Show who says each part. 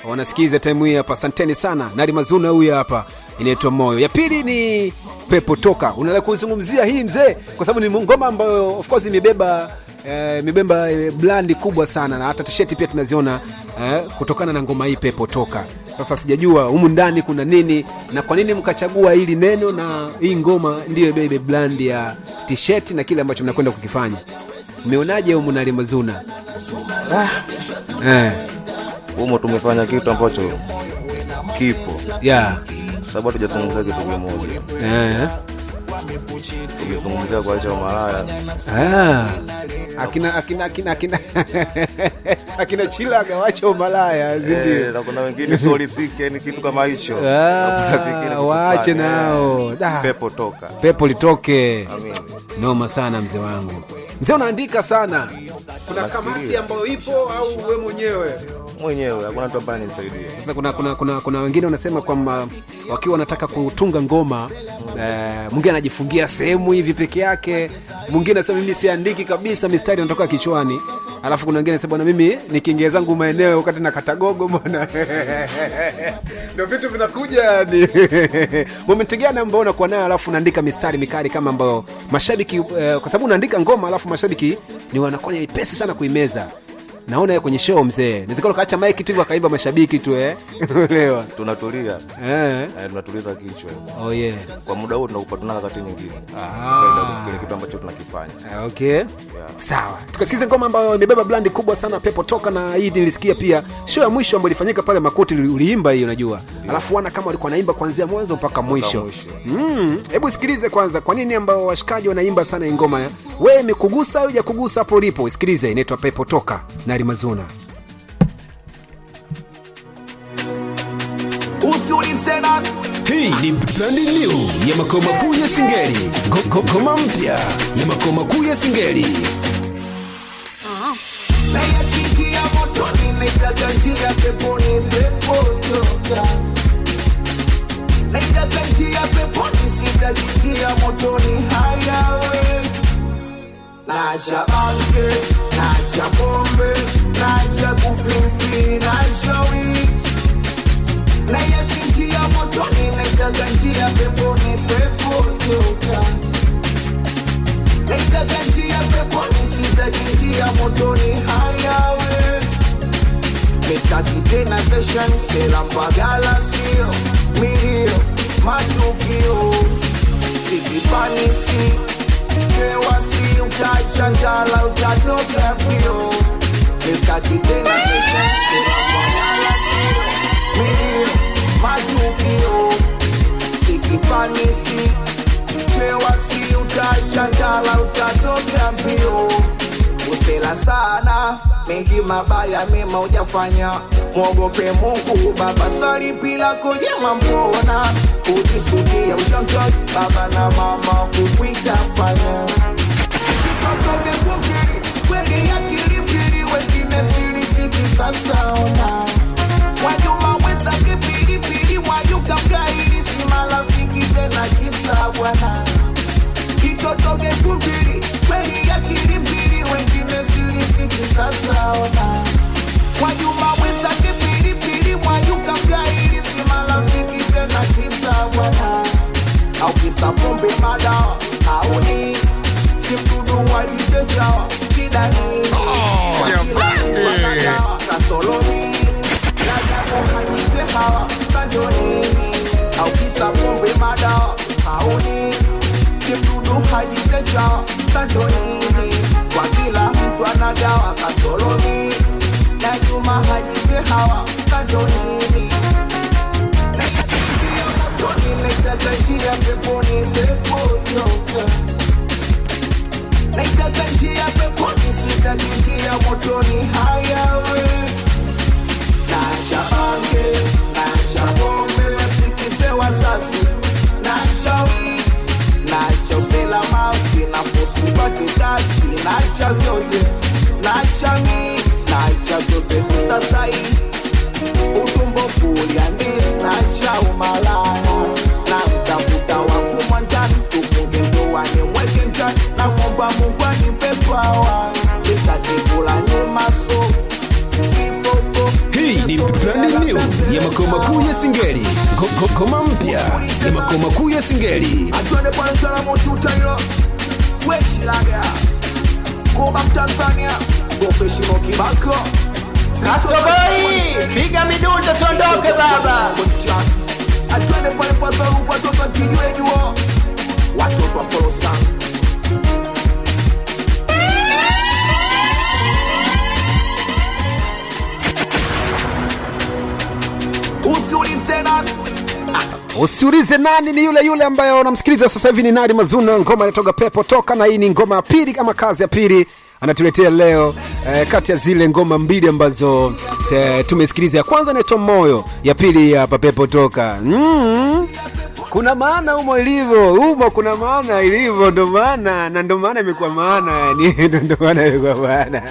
Speaker 1: wanasikiza time hii hapa. Asanteni sana. Nari Mazuna huyu hapa, inaitwa Moyo. Ya pili ni Pepo Toka. Unataka kuzungumzia hii mzee kwa sababu ni ngoma ambayo of course imebeba brand kubwa sana, na hata t-shirt pia tunaziona kutokana na ngoma hii Pepo Toka. Sasa sijajua humu ndani kuna nini na kwa nini mkachagua hili neno na hii ngoma ndio ibebe brand ya t-shirt na kile ambacho mnakwenda kukifanya. Umeonaje humu Nari Mazuna?
Speaker 2: Humo tumefanya kitu ambacho kipo. Sababu tujazungumzia kitu kimoja. Tuzungumzia kuacha malaya.
Speaker 1: Akina Chilaga waacha malaya ndio.
Speaker 2: Na kuna wengine sorry sike ni kitu kama hicho.
Speaker 1: Waache nao.
Speaker 2: Pepo toka.
Speaker 1: Pepo litoke. Amen. Noma sana mzee wangu. Mzee unaandika sana. Kuna kamati ambayo ipo au wewe mwenyewe?
Speaker 2: Hakuna mtu ambaye anisaidie.
Speaker 1: Sasa kuna wengine wanasema kwamba wakiwa wanataka kutunga ngoma mwingine anajifungia sehemu hivi peke yake, mwingine anasema mimi siandiki kabisa, mistari inatoka kichwani. Alafu kuna wengine anasema bwana mimi nikiingia zangu maeneo wakati na katagogo bwana. Ndio vitu vinakuja yani. Moment gani ambao unakuwa nayo alafu unaandika mistari mikali kama ambao mashabiki kwa sababu unaandika ngoma alafu mashabiki ni wanakuwa nyepesi sana kuimeza. Naona kwenye show mzee. Nizikalo kaacha mic tu akaimba mashabiki tu Unaelewa?
Speaker 2: Tunatulia. Tunatuliza kichwa.
Speaker 1: Oh yeah.
Speaker 2: Kwa muda huo tunakupatana wakati nyingine. Faida kufikiria kitu ambacho tunakifanya.
Speaker 1: Okay. Yeah. Sawa. Tukasikize ngoma ambayo imebeba brand kubwa sana Pepo Toka, na hii nilisikia pia show ya mwisho ambayo ilifanyika pale Makoti uliimba hiyo unajua. Yeah. Alafu wana kama walikuwa naimba kuanzia mwanzo mpaka mwisho. Hebu sikilize kwanza kwa nini ambao washikaji wanaimba sana hii ngoma. Wewe imekugusa au hujakugusa hapo ulipo? Sikilize, inaitwa Pepo Toka. Nari Mazuna. Hii ni brand new ya makao makuu ya Singeli. Ngoma mpya ya makao makuu ya Singeli.
Speaker 3: Na yasikia moto nimetaka njia peponi Pepo Toka. Naitaka njia peponi sitaki njia motoni hayawe. Naacha banke, naacha bombe, naacha kufinfi, naacha weed. Na yasinjia motoni, naitaka njia peponi Pepo Toka. Naitaka njia peponi, sitaki njia motoni hayawe. Mr. Kitena Session, Sela Mpagala sio milio, matukio sikipanisi chewasi utachandala utatoka pio. Mr. Kitena Session, Sela Mpagala sio milio, matukio sikipanisi chewasi utachandala utatoka pio. Usela sana mengi mabaya mema ujafanya, mwogope Mungu baba, sali pila kujema mbona ujisudia ushamtoki baba na mama kukwita panya. Mwogope kumbiri kweli ya kilipiri wengine siri siki sasa ona. Wajuma weza kipiri piri wajuka mkairi si marafiki tena kisa bwana. Kitotoke kumbiri kweli ya kilipiri wengine siri siki sasa ona. Wajuma weza kipiri piri wajuka mkairi si marafiki tena kisa bwana. Au kisa pombe madawa au ni si mdudu walipejawa shida ni wanadawa kasoloni Raja muhanyite hawa kandoni. Au kisa pombe madawa au ni si mdudu walipejawa kandoni. Kwa kila mtu anagawa kasoloni na Juma hanyite hawa kandoni. Na yasinjia motoni naitaka njia peponi Pepo Toka. Naitaka njia peponi sitaki njia motoni hayawe. Naacha bange, naacha bombe wasikize wazazi, naacha weed, naacha usela mafi na posi kwa kitasi, naacha vyote, naacha mi, naacha vyote sasa hii. Utumbo kulia ndizi, naacha umalaya, na mtafuta wangu mwandani, tukunge ndoani mweke ndani, na mwomba Mungu anipe power, sitaki kula nyuma so, si
Speaker 1: Brand new ya makao makuu ya Singeli. Ngoma mpya ya makao makuu ya Singeli.
Speaker 3: Atwende pale mchana motuta hilo. Wechi laga. Kuba Tanzania. Professional kibako.
Speaker 4: Kastoboy, piga midundo tondoke baba.
Speaker 3: Atwende pale fasa rufu watoto kijiweji wo. Watoto wa follow sang.
Speaker 1: Usiulize nani, ni yule ambaye unamsikiliza sasa hivi ni Nadi Mazuna. Ngoma inatoka Pepo Toka, na hii ni ngoma ya pili kama kazi ya pili anatuletea leo. Kati ya zile ngoma mbili ambazo tumesikiliza, ya kwanza inaitwa Moyo, ya pili ya Pepo Toka. Kuna maana humo ilivyo, humo kuna maana ilivyo, ndo maana imekuwa maana, yani ndo maana imekuwa maana.